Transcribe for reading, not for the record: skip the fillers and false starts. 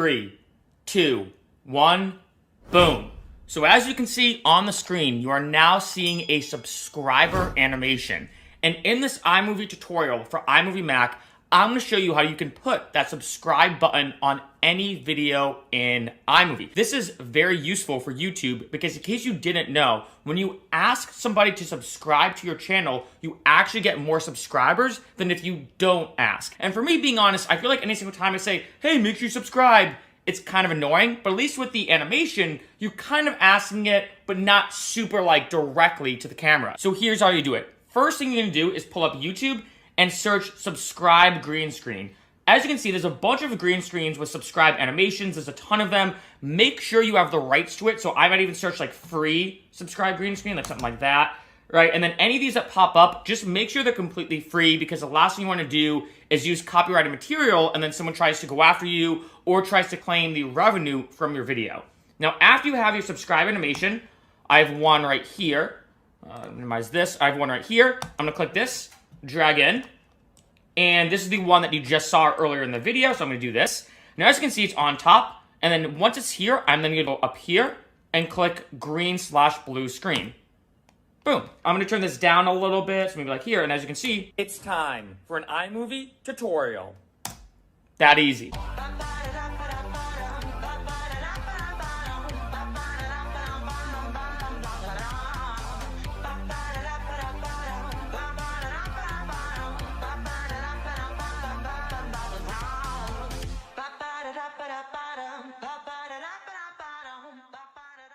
3, 2, 1, boom. So as you can see on the screen, you are now seeing a subscriber animation. And in this iMovie tutorial for iMovie Mac, I'm going to show you how you can put that subscribe button on any video in iMovie. This is very useful for YouTube because in case you didn't know, when you ask somebody to subscribe to your channel, you actually get more subscribers than if you don't ask. And for me, being honest, I feel like any single time I say, hey, make sure you subscribe, it's kind of annoying, but at least with the animation, you're kind of asking it, but not super like directly to the camera. So here's how you do it. First thing you're gonna do is pull up YouTube and search subscribe green screen. As you can see, there's a bunch of green screens with subscribe animations. There's a ton of them. Make sure you have the rights to it. So I might even search like free subscribe green screen, like something like that, right? And then any of these that pop up, just make sure they're completely free because the last thing you wanna do is use copyrighted material and then someone tries to go after you or tries to claim the revenue from your video. Now, after you have your subscribe animation, I have one right here. Minimize this. I have one right here. I'm gonna click this, drag in, and this is the one that you just saw earlier in the video, so I'm gonna do this. Now, as you can see, it's on top, and then once it's here, I'm then gonna go up here and click green/blue screen. Boom. I'm gonna turn this down a little bit, so maybe like here, and as you can see, it's time for an iMovie tutorial. That easy.